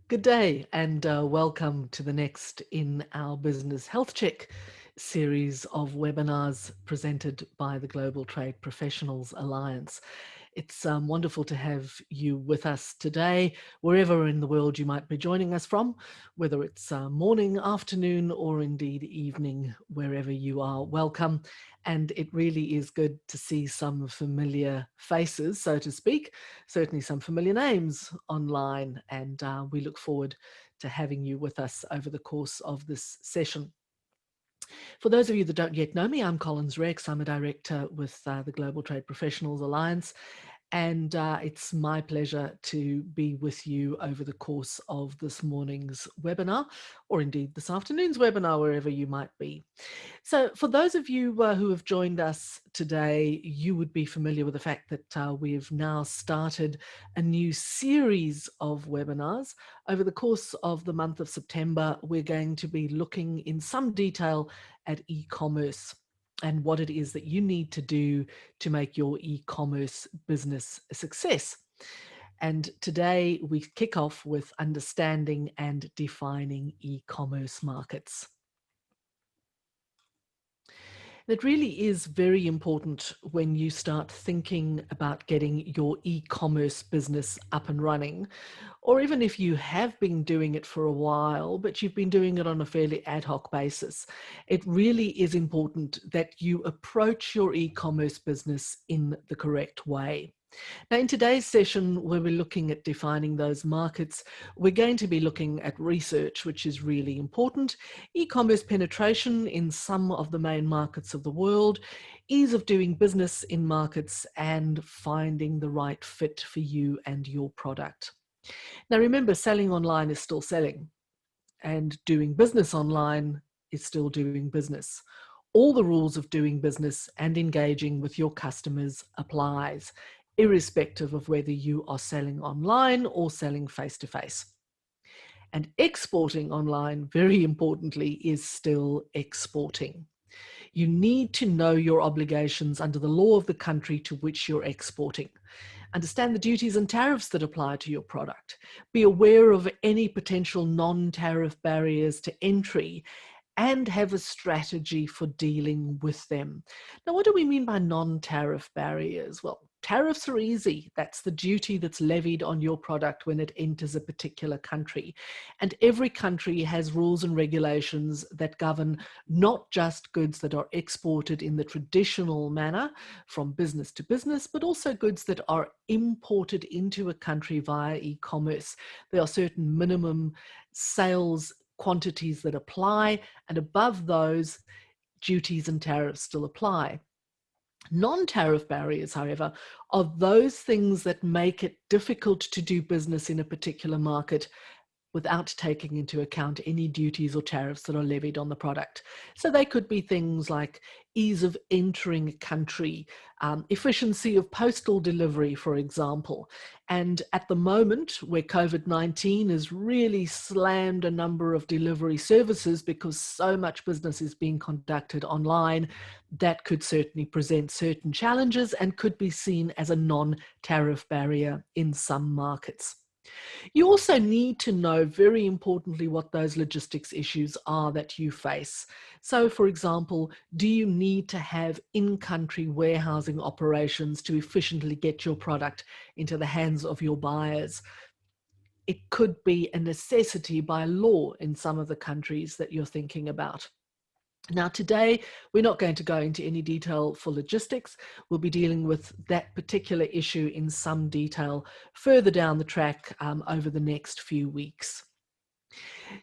Good day and welcome to the next in our Business Health Check series of webinars presented by the Global Trade Professionals Alliance. It's wonderful to have you with us today, wherever in the world you might be joining us from, whether it's morning, afternoon, or indeed evening, wherever you are. Welcome. And it really is good to see some familiar faces, so to speak, certainly some familiar names online. And we look forward to having you with us over the course of this session. For those of you that don't yet know me, I'm Collins Rex. I'm a director with the Global Trade Professionals Alliance, and it's my pleasure to be with you over the course of this morning's webinar, or indeed this afternoon's webinar, wherever you might be. So for those of you who have joined us today, you would be familiar with the fact that we've now started a new series of webinars. Over the course of the month of September, we're going to be looking in some detail at e-commerce and what it is that you need to do to make your e-commerce business a success. And today we kick off with understanding and defining e-commerce markets. It really is very important when you start thinking about getting your e-commerce business up and running, or even if you have been doing it for a while, but you've been doing it on a fairly ad hoc basis. It really is important that you approach your e-commerce business in the correct way. Now, in today's session, where we're looking at defining those markets, we're going to be looking at research, which is really important, e-commerce penetration in some of the main markets of the world, ease of doing business in markets, and finding the right fit for you and your product. Now, remember, selling online is still selling, and doing business online is still doing business. All the rules of doing business and engaging with your customers applies, irrespective of whether you are selling online or selling face-to-face. And exporting online, very importantly, is still exporting. You need to know your obligations under the law of the country to which you're exporting. Understand the duties and tariffs that apply to your product. Be aware of any potential non-tariff barriers to entry and have a strategy for dealing with them. Now, what do we mean by non-tariff barriers? Well, tariffs are easy. That's the duty that's levied on your product when it enters a particular country. And every country has rules and regulations that govern not just goods that are exported in the traditional manner from business to business, but also goods that are imported into a country via e-commerce. There are certain minimum sales quantities that apply, and above those, duties and tariffs still apply. Non-tariff barriers, however, are those things that make it difficult to do business in a particular market without taking into account any duties or tariffs that are levied on the product. So they could be things like ease of entering a country, efficiency of postal delivery, for example. And at the moment, where COVID-19 has really slammed a number of delivery services because so much business is being conducted online, that could certainly present certain challenges and could be seen as a non-tariff barrier in some markets. You also need to know, very importantly, what those logistics issues are that you face. So, for example, do you need to have in-country warehousing operations to efficiently get your product into the hands of your buyers? It could be a necessity by law in some of the countries that you're thinking about. Now, today, we're not going to go into any detail for logistics. We'll be dealing with that particular issue in some detail further down the track over the next few weeks.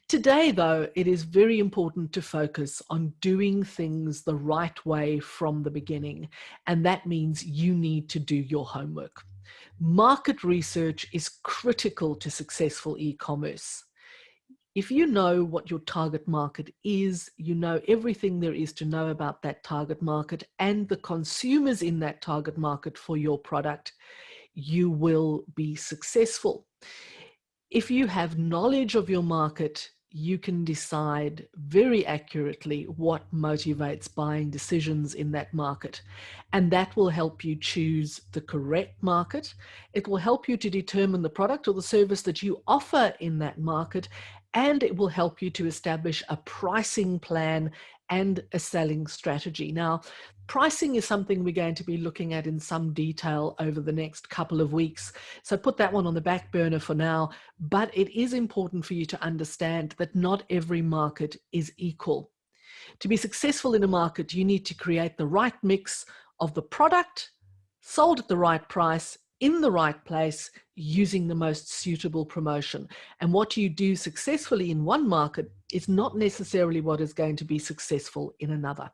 Today, though, it is very important to focus on doing things the right way from the beginning, and that means you need to do your homework. Market research is critical to successful e-commerce. If you know what your target market is, you know everything there is to know about that target market and the consumers in that target market for your product, you will be successful. If you have knowledge of your market, you can decide very accurately what motivates buying decisions in that market. And that will help you choose the correct market. It will help you to determine the product or the service that you offer in that market. And it will help you to establish a pricing plan and a selling strategy. Now, pricing is something we're going to be looking at in some detail over the next couple of weeks. So put that one on the back burner for now. But it is important for you to understand that not every market is equal. To be successful in a market, you need to create the right mix of the product, sold at the right price, in the right place, using the most suitable promotion. And what you do successfully in one market is not necessarily what is going to be successful in another.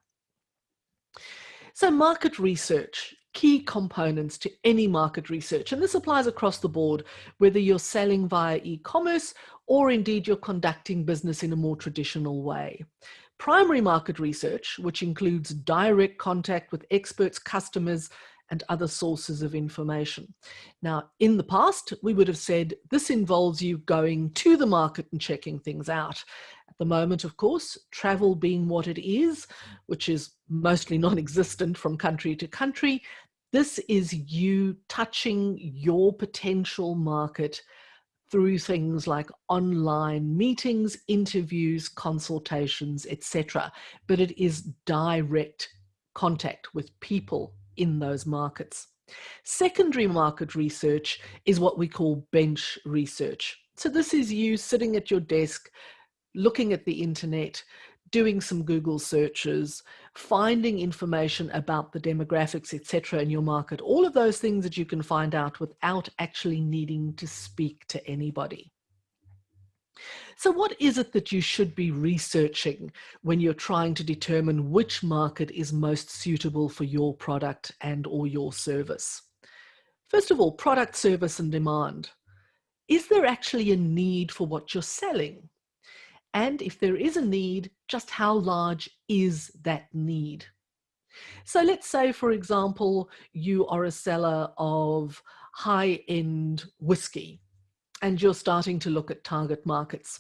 So market research, key components to any market research, and this applies across the board, whether you're selling via e-commerce or indeed you're conducting business in a more traditional way. Primary market research, which includes direct contact with experts, customers, and other sources of information. Now, in the past, we would have said this involves you going to the market and checking things out. At the moment, of course, travel being what it is, which is mostly non-existent from country to country, this is you touching your potential market through things like online meetings, interviews, consultations, etc. But it is direct contact with people in those markets. Secondary market research is what we call bench research. So this is you sitting at your desk, looking at the internet, doing some Google searches, finding information about the demographics, etc. in your market, all of those things that you can find out without actually needing to speak to anybody. So what is it that you should be researching when you're trying to determine which market is most suitable for your product and or your service? First of all, product, service, and demand. Is there actually a need for what you're selling? And if there is a need, just how large is that need? So let's say, for example, you are a seller of high-end whiskey and you're starting to look at target markets.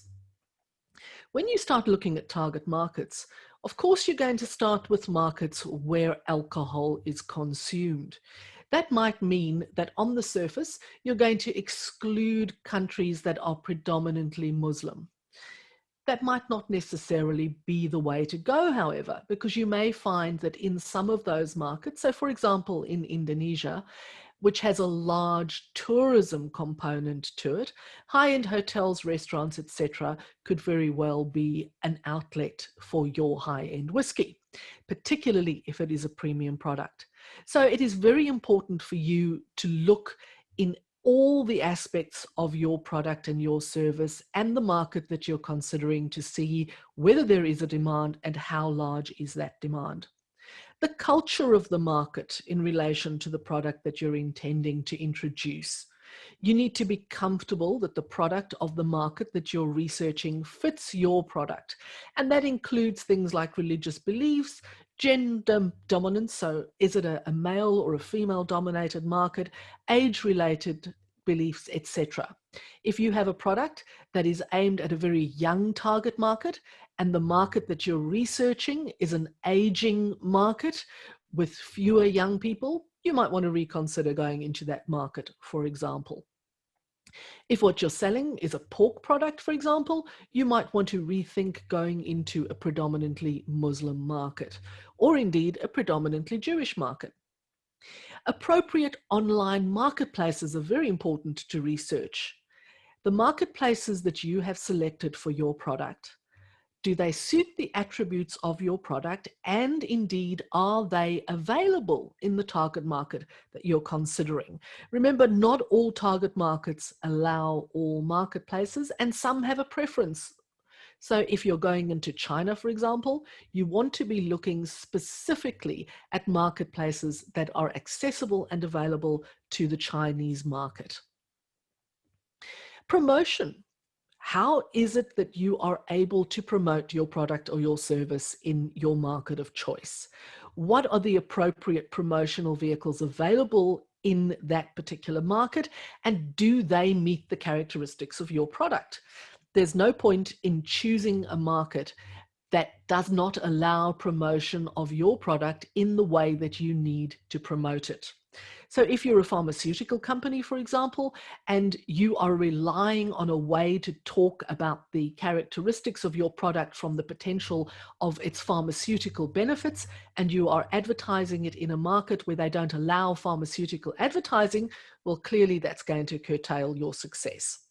When you start looking at target markets, of course, you're going to start with markets where alcohol is consumed. That might mean that on the surface, you're going to exclude countries that are predominantly Muslim. That might not necessarily be the way to go, however, because you may find that in some of those markets, so for example, in Indonesia, which has a large tourism component to it, high-end hotels, restaurants, etc., could very well be an outlet for your high-end whiskey, particularly if it is a premium product. So it is very important for you to look in all the aspects of your product and your service and the market that you're considering to see whether there is a demand and how large is that demand. The culture of the market in relation to the product that you're intending to introduce. You need to be comfortable that the product of the market that you're researching fits your product. And that includes things like religious beliefs, gender dominance, so is it a male or a female dominated market, age-related beliefs, etc. If you have a product that is aimed at a very young target market and the market that you're researching is an aging market with fewer young people, you might want to reconsider going into that market, for example. If what you're selling is a pork product, for example, you might want to rethink going into a predominantly Muslim market, or indeed a predominantly Jewish market. Appropriate online marketplaces are very important to research. The marketplaces that you have selected for your product, do they suit the attributes of your product, and indeed are they available in the target market that you're considering? Remember, not all target markets allow all marketplaces, and some have a preference. So if you're going into China, for example, you want to be looking specifically at marketplaces that are accessible and available to the Chinese market. Promotion. How is it that you are able to promote your product or your service in your market of choice? What are the appropriate promotional vehicles available in that particular market? And do they meet the characteristics of your product? There's no point in choosing a market that does not allow promotion of your product in the way that you need to promote it. So if you're a pharmaceutical company, for example, and you are relying on a way to talk about the characteristics of your product from the potential of its pharmaceutical benefits, and you are advertising it in a market where they don't allow pharmaceutical advertising, well, clearly that's going to curtail your success.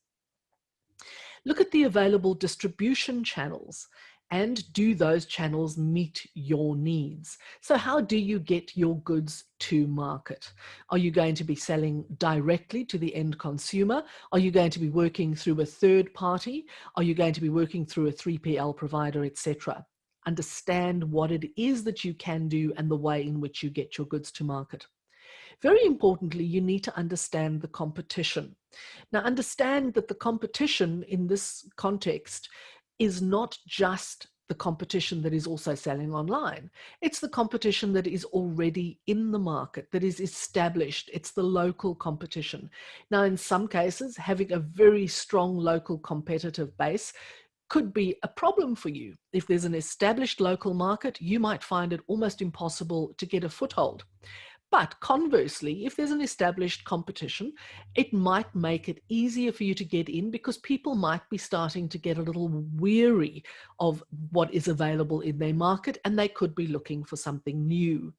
Look at the available distribution channels, and do those channels meet your needs? So how do you get your goods to market? Are you going to be selling directly to the end consumer? Are you going to be working through a third party? Are you going to be working through a 3PL provider, etc.? Understand what it is that you can do and the way in which you get your goods to market. Very importantly, you need to understand the competition. Now, understand that the competition in this context is not just the competition that is also selling online. It's the competition that is already in the market, that is established. It's the local competition. Now, in some cases, having a very strong local competitive base could be a problem for you. If there's an established local market, you might find it almost impossible to get a foothold. But conversely, if there's an established competition, it might make it easier for you to get in because people might be starting to get a little weary of what is available in their market and they could be looking for something new.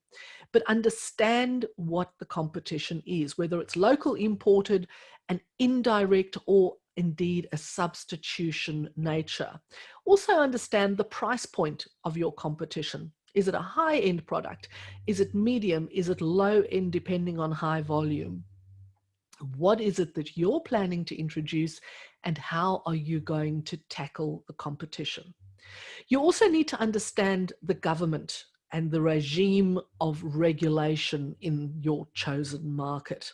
But understand what the competition is, whether it's local imported, an indirect, or indeed a substitution nature. Also understand the price point of your competition. Is it a high-end product? Is it medium? Is it low-end depending on high volume? What is it that you're planning to introduce and how are you going to tackle the competition? You also need to understand the government and the regime of regulation in your chosen market.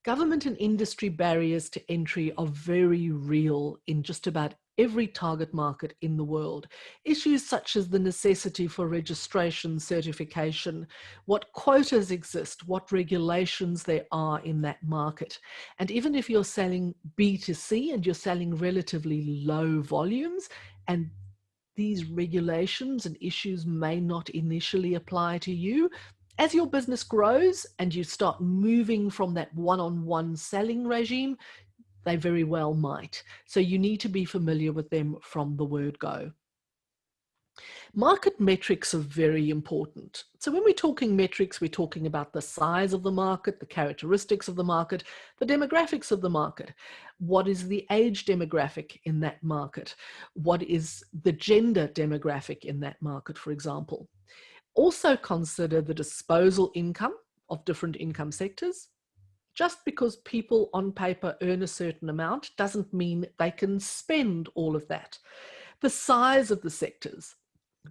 Government and industry barriers to entry are very real in just about every target market in the world. Issues such as the necessity for registration, certification, what quotas exist, what regulations there are in that market. And even if you're selling B2C and you're selling relatively low volumes, and these regulations and issues may not initially apply to you, as your business grows and you start moving from that one-on-one selling regime, they very well might. So you need to be familiar with them from the word go. Market metrics are very important. So when we're talking metrics, we're talking about the size of the market, the characteristics of the market, the demographics of the market. What is the age demographic in that market? What is the gender demographic in that market, for example? Also consider the disposal income of different income sectors. Just because people on paper earn a certain amount doesn't mean they can spend all of that. The size of the sectors,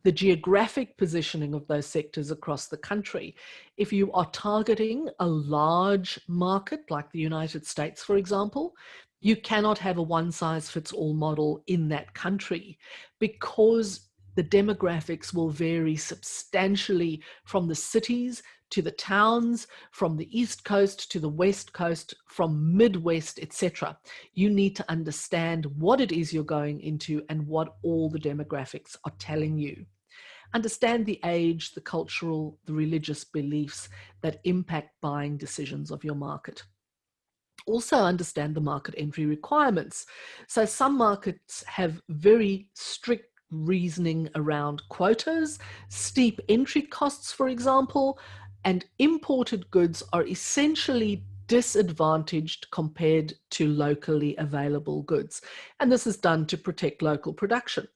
the geographic positioning of those sectors across the country. If you are targeting a large market like the United States, for example, you cannot have a one-size-fits-all model in that country because the demographics will vary substantially from the cities to the towns, from the East Coast to the West Coast, from Midwest, etc. You need to understand what it is you're going into and what all the demographics are telling you. Understand the age, the cultural, the religious beliefs that impact buying decisions of your market. Also understand the market entry requirements. So some markets have very strict reasoning around quotas, steep entry costs, for example, and imported goods are essentially disadvantaged compared to locally available goods. And this is done to protect local production.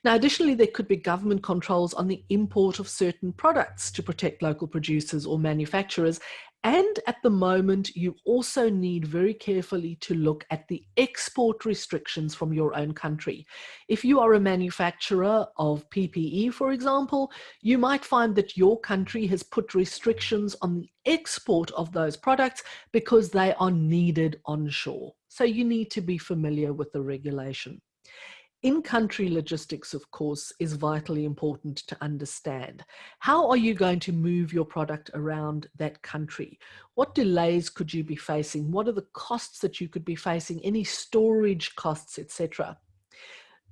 Now, additionally, there could be government controls on the import of certain products to protect local producers or manufacturers. And at the moment, you also need very carefully to look at the export restrictions from your own country. If you are a manufacturer of PPE, for example, you might find that your country has put restrictions on the export of those products because they are needed onshore. So you need to be familiar with the regulation. In-country logistics, of course, is vitally important to understand. How are you going to move your product around that country? What delays could you be facing? What are the costs that you could be facing? Any storage costs, etc.?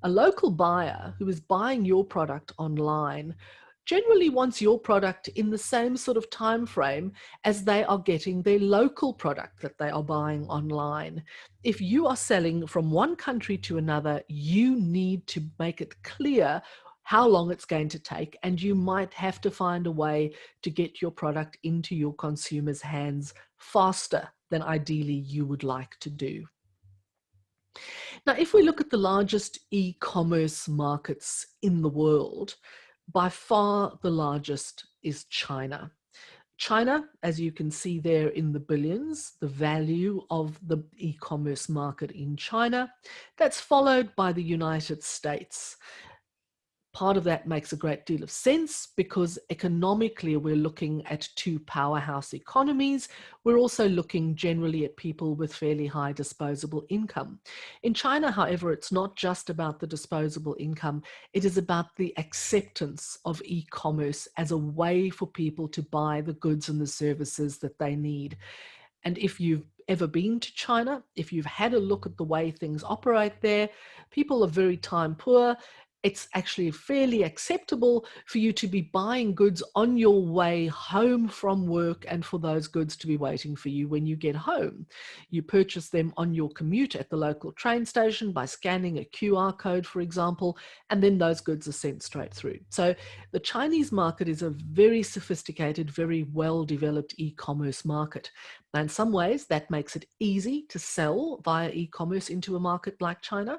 A local buyer who is buying your product online generally wants your product in the same sort of time frame as they are getting their local product that they are buying online. If you are selling from one country to another, you need to make it clear how long it's going to take, and you might have to find a way to get your product into your consumers' hands faster than ideally you would like to do. Now, if we look at the largest e-commerce markets in the world, by far the largest is China. China, as you can see there in the billions, the value of the e-commerce market in China, that's followed by the United States. Part of that makes a great deal of sense because economically we're looking at two powerhouse economies. We're also looking generally at people with fairly high disposable income. In China, however, it's not just about the disposable income. It is about the acceptance of e-commerce as a way for people to buy the goods and the services that they need. And if you've ever been to China, if you've had a look at the way things operate there, people are very time poor. It's actually fairly acceptable for you to be buying goods on your way home from work and for those goods to be waiting for you when you get home. You purchase them on your commute at the local train station by scanning a QR code, for example, and then those goods are sent straight through. So the Chinese market is a very sophisticated, very well-developed e-commerce market. Now, in some ways, that makes it easy to sell via e-commerce into a market like China.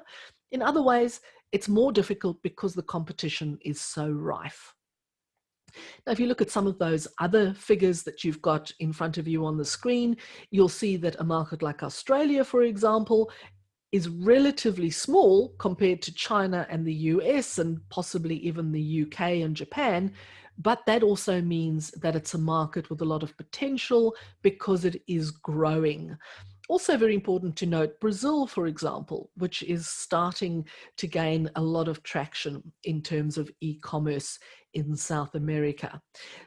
In other ways, it's more difficult because the competition is so rife. Now, if you look at some of those other figures that you've got in front of you on the screen, you'll see that a market like Australia, for example, is relatively small compared to China and the US and possibly even the UK and Japan, but that also means that it's a market with a lot of potential because it is growing. Also very important to note, Brazil, for example, which is starting to gain a lot of traction in terms of e-commerce in South America.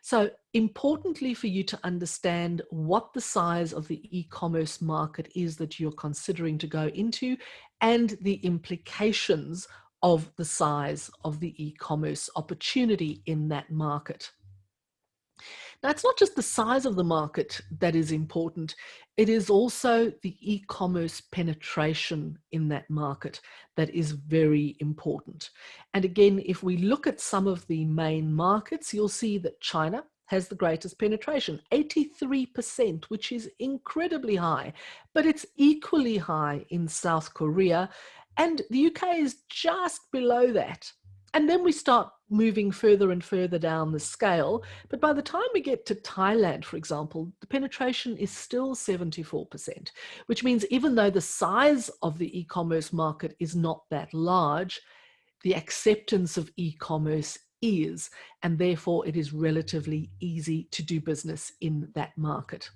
So importantly for you to understand what the size of the e-commerce market is that you're considering to go into and the implications of the size of the e-commerce opportunity in that market. Now, it's not just the size of the market that is important, it is also the e-commerce penetration in that market that is very important. And again, if we look at some of the main markets, you'll see that China has the greatest penetration, 83%, which is incredibly high, but it's equally high in South Korea, and the UK is just below that. And then we start moving further and further down the scale. But by the time we get to Thailand, for example, the penetration is still 74%, which means even though the size of the e-commerce market is not that large, the acceptance of e-commerce is, and therefore it is relatively easy to do business in that market.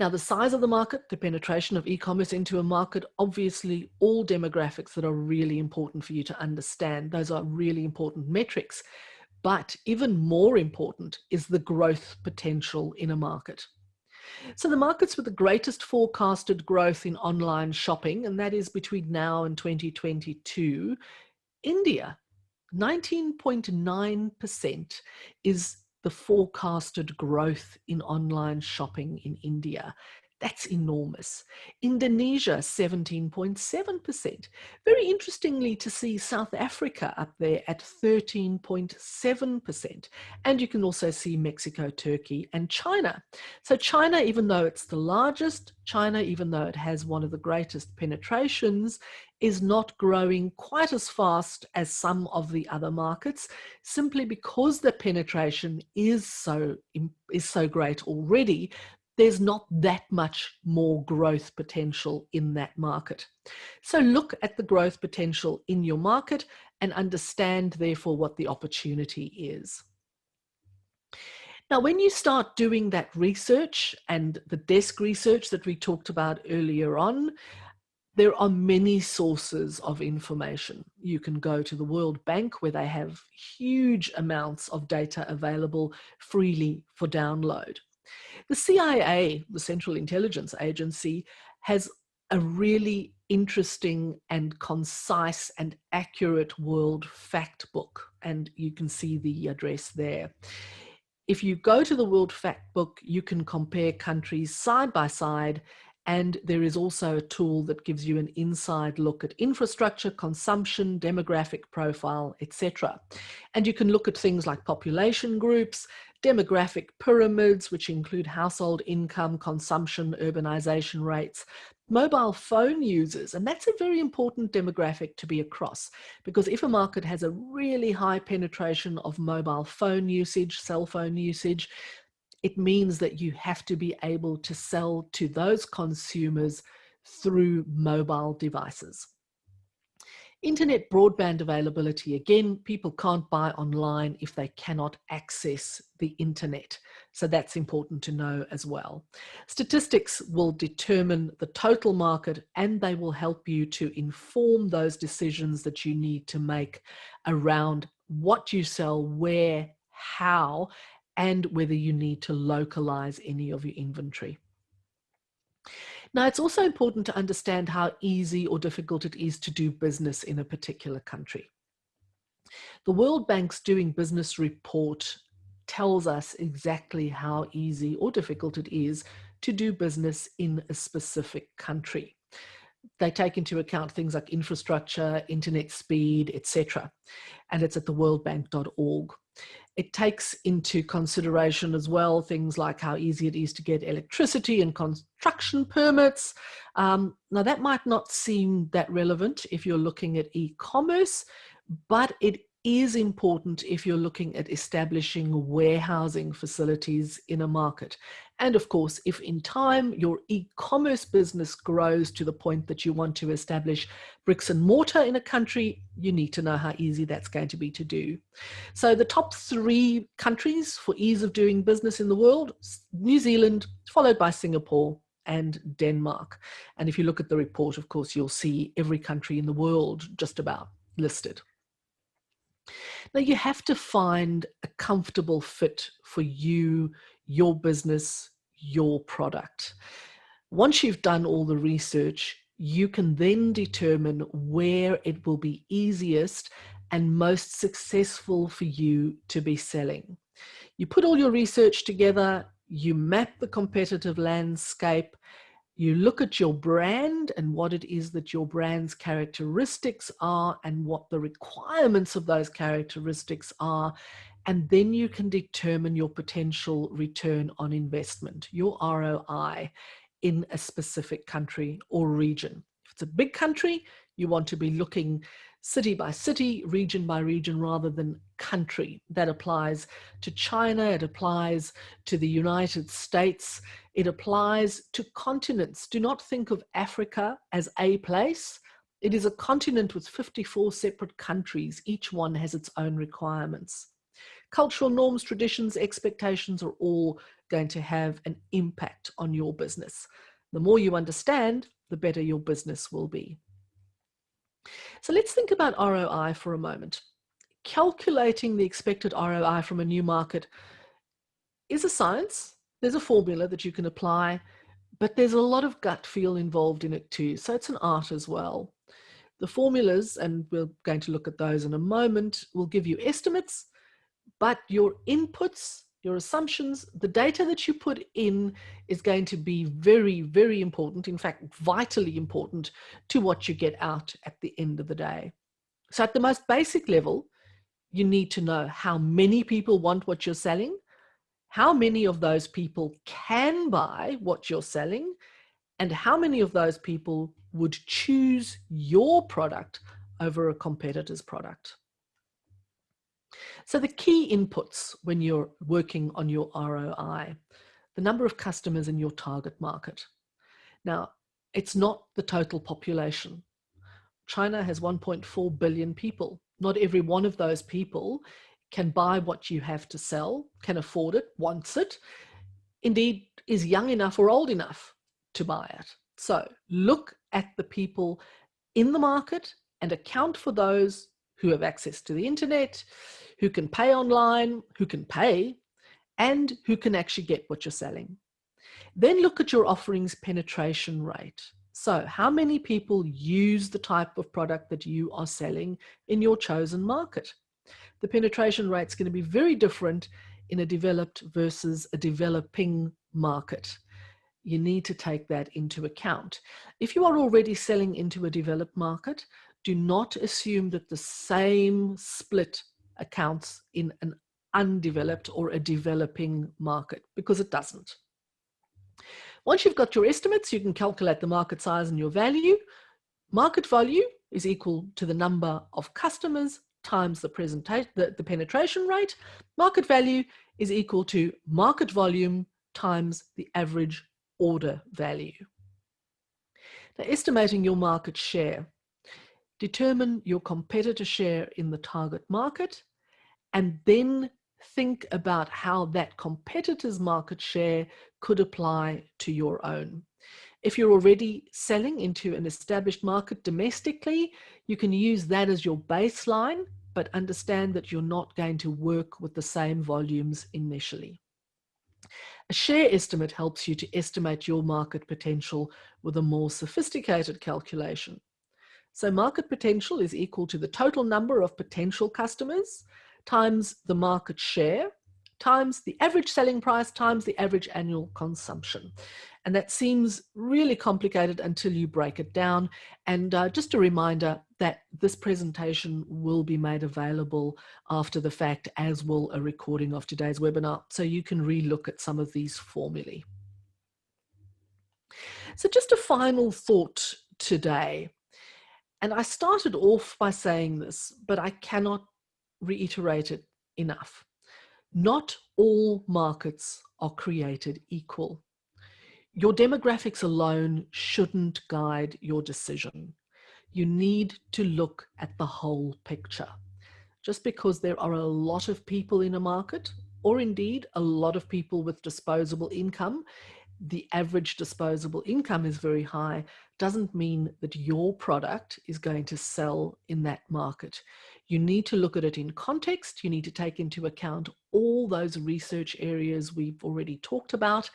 Now, the size of the market, the penetration of e-commerce into a market, obviously all demographics that are really important for you to understand. Those are really important metrics. But even more important is the growth potential in a market. So the markets with the greatest forecasted growth in online shopping, and that is between now and 2022, India, 19.9% is the forecasted growth in online shopping in India. That's enormous. Indonesia, 17.7%. Very interestingly to see South Africa up there at 13.7%. And you can also see Mexico, Turkey, and China. So China, even though it's the largest, China, even though it has one of the greatest penetrations, is not growing quite as fast as some of the other markets, simply because the penetration is so great already. There's not that much more growth potential in that market. So look at the growth potential in your market and understand, therefore, what the opportunity is. Now, when you start doing that research and the desk research that we talked about earlier on, there are many sources of information. You can go to the World Bank, where they have huge amounts of data available freely for download. The CIA, the Central Intelligence Agency, has a really interesting and concise and accurate World Fact Book. And you can see the address there. If you go to the World Fact Book, you can compare countries side by side, and there is also a tool that gives you an inside look at infrastructure, consumption, demographic profile, etc. And you can look at things like population groups, demographic pyramids, which include household income, consumption, urbanization rates, mobile phone users, and that's a very important demographic to be across, because if a market has a really high penetration of mobile phone usage, cell phone usage, it means that you have to be able to sell to those consumers through mobile devices. Internet broadband availability, again, people can't buy online if they cannot access the internet. So that's important to know as well. Statistics will determine the total market, and they will help you to inform those decisions that you need to make around what you sell, where, how, and whether you need to localize any of your inventory. Now, it's also important to understand how easy or difficult it is to do business in a particular country. The World Bank's Doing Business report tells us exactly how easy or difficult it is to do business in a specific country. They take into account things like infrastructure, internet speed, etc. And it's at theworldbank.org. It takes into consideration as well things like how easy it is to get electricity and construction permits. Now, that might not seem that relevant if you're looking at e-commerce, but it is important if you're looking at establishing warehousing facilities in a market. And of course, if in time your e-commerce business grows to the point that you want to establish bricks and mortar in a country, you need to know how easy that's going to be to do. So the top 3 countries for ease of doing business in the world: New Zealand, followed by Singapore and Denmark. And if you look at the report, of course, you'll see every country in the world just about listed. Now, you have to find a comfortable fit for you, your business, your product. Once you've done all the research, you can then determine where it will be easiest and most successful for you to be selling. You put all your research together, you map the competitive landscape, you look at your brand and what it is that your brand's characteristics are and what the requirements of those characteristics are, and then you can determine your potential return on investment, your ROI, in a specific country or region. If it's a big country, you want to be looking city by city, region by region, rather than country. That applies to China, it applies to the United States, it applies to continents. Do not think of Africa as a place. It is a continent with 54 separate countries. Each one has its own requirements. Cultural norms, traditions, expectations are all going to have an impact on your business. The more you understand, the better your business will be. So let's think about ROI for a moment. Calculating the expected ROI from a new market is a science. There's a formula that you can apply, but there's a lot of gut feel involved in it too. So it's an art as well. The formulas, and we're going to look at those in a moment, will give you estimates, but your inputs, your assumptions, the data that you put in is going to be very, very important, in fact, vitally important to what you get out at the end of the day. So at the most basic level, you need to know how many people want what you're selling, how many of those people can buy what you're selling, and how many of those people would choose your product over a competitor's product. So the key inputs when you're working on your ROI: the number of customers in your target market. Now, it's not the total population. China has 1.4 billion people. Not every one of those people can buy what you have to sell, can afford it, wants it, indeed is young enough or old enough to buy it. So look at the people in the market and account for those who have access to the internet, who can pay online, who can pay, and who can actually get what you're selling. Then look at your offerings penetration rate. So how many people use the type of product that you are selling in your chosen market? The penetration rate is going to be very different in a developed versus a developing market. You need to take that into account. If you are already selling into a developed market, do not assume that the same split accounts in an undeveloped or a developing market, because it doesn't. Once you've got your estimates, you can calculate the market size and your value. Market value is equal to the number of customers times the penetration rate. Market value is equal to market volume times the average order value. Now, estimating your market share. Determine your competitor share in the target market, and then think about how that competitor's market share could apply to your own. If you're already selling into an established market domestically, you can use that as your baseline, but understand that you're not going to work with the same volumes initially. A share estimate helps you to estimate your market potential with a more sophisticated calculation. So market potential is equal to the total number of potential customers times the market share times the average selling price times the average annual consumption. And that seems really complicated until you break it down. And just a reminder that this presentation will be made available after the fact, as will a recording of today's webinar, so you can re-look at some of these formulae. So just a final thought today. And I started off by saying this, but I cannot reiterate it enough. Not all markets are created equal. Your demographics alone shouldn't guide your decision. You need to look at the whole picture. Just because there are a lot of people in a market, or indeed a lot of people with disposable income, the average disposable income is very high, doesn't mean that your product is going to sell in that market. You need to look at it in context. You need to take into account all those research areas we've already talked about,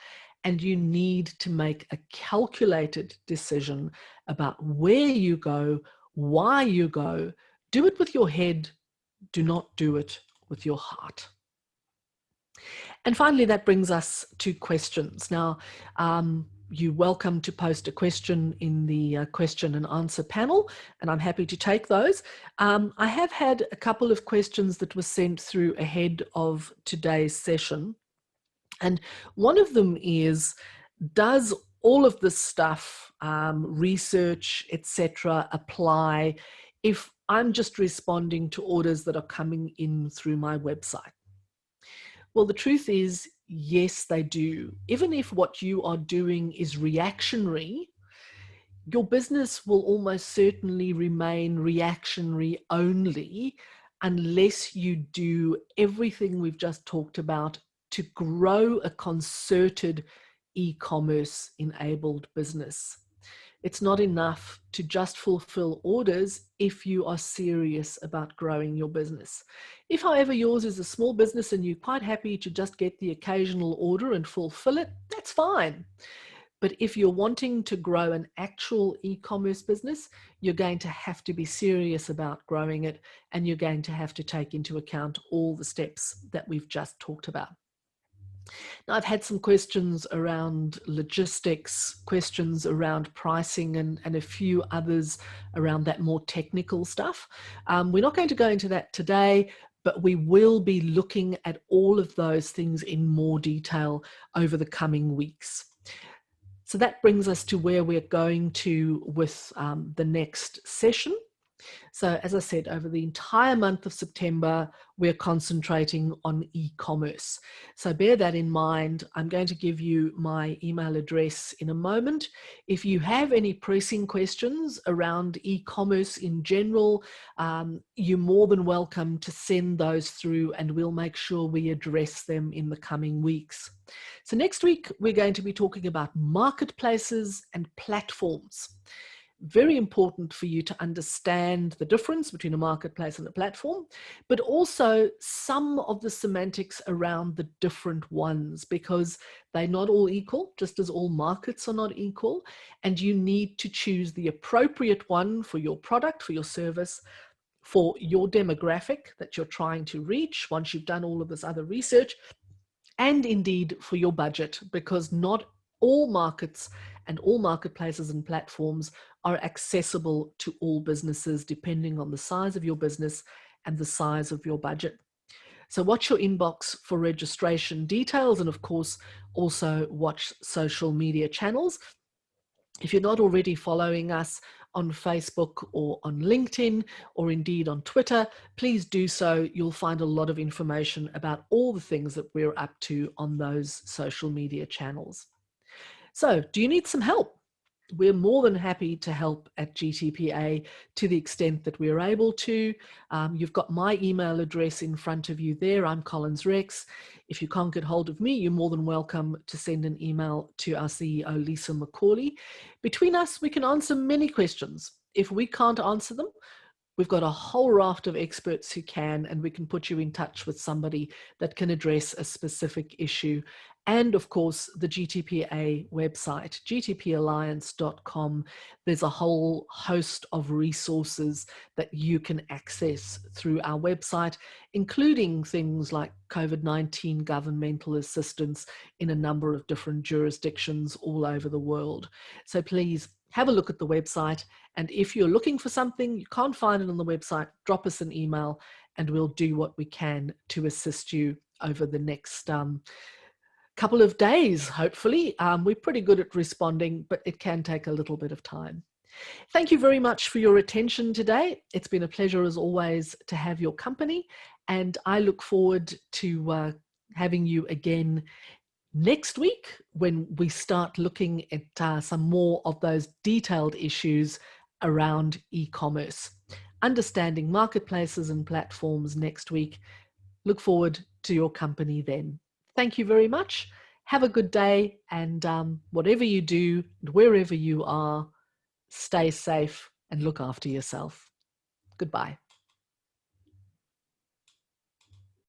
and you need to make a calculated decision about where you go, why you go. Do it with your head. Do not do it with your heart. And finally, that brings us to questions. Now, you're welcome to post a question in the question and answer panel, and I'm happy to take those. I have had a couple of questions that were sent through ahead of today's session. And one of them is, does all of this stuff, research, etc., apply if I'm just responding to orders that are coming in through my website? Well, the truth is, yes, they do. Even if what you are doing is reactionary, your business will almost certainly remain reactionary only unless you do everything we've just talked about to grow a concerted e-commerce enabled business. It's not enough to just fulfill orders if you are serious about growing your business. If, however, yours is a small business and you're quite happy to just get the occasional order and fulfill it, that's fine. But if you're wanting to grow an actual e-commerce business, you're going to have to be serious about growing it, and you're going to have to take into account all the steps that we've just talked about. Now, I've had some questions around logistics, questions around pricing, and a few others around that more technical stuff. We're not going to go into that today, but we will be looking at all of those things in more detail over the coming weeks. So that brings us to where we're going to with the next session. So as I said, over the entire month of September, we're concentrating on e-commerce. So bear that in mind. I'm going to give you my email address in a moment. If you have any pressing questions around e-commerce in general, you're more than welcome to send those through, and we'll make sure we address them in the coming weeks. So next week, we're going to be talking about marketplaces and platforms. very important for you to understand the difference between a marketplace and a platform, but also some of the semantics around the different ones, because they're not all equal, just as all markets are not equal. And you need to choose the appropriate one for your product, for your service, for your demographic that you're trying to reach once you've done all of this other research, and indeed for your budget, because not all markets and all marketplaces and platforms are accessible to all businesses, depending on the size of your business and the size of your budget. So watch your inbox for registration details, and of course, also watch social media channels. If you're not already following us on Facebook or on LinkedIn or indeed on Twitter, please do so. You'll find a lot of information about all the things that we're up to on those social media channels. So, do you need some help? We're more than happy to help at GTPA to the extent that we're able to. You've got my email address in front of you there. I'm Collins Rex. If you can't get hold of me, you're more than welcome to send an email to our CEO, Lisa McCauley. Between us, we can answer many questions. If we can't answer them, we've got a whole raft of experts who can, and we can put you in touch with somebody that can address a specific issue. And of course, the GTPA website, gtpalliance.com. There's a whole host of resources that you can access through our website, including things like COVID-19 governmental assistance in a number of different jurisdictions all over the world. So please have a look at the website. And if you're looking for something, you can't find it on the website, drop us an email and we'll do what we can to assist you over the next couple of days, hopefully. We're pretty good at responding, but it can take a little bit of time. Thank you very much for your attention today. It's been a pleasure, as always, to have your company, and I look forward to having you again next week when we start looking at some more of those detailed issues around e-commerce. Understanding marketplaces and platforms next week. Look forward to your company then. Thank you very much. Have a good day, and whatever you do and wherever you are, stay safe and look after yourself. Goodbye.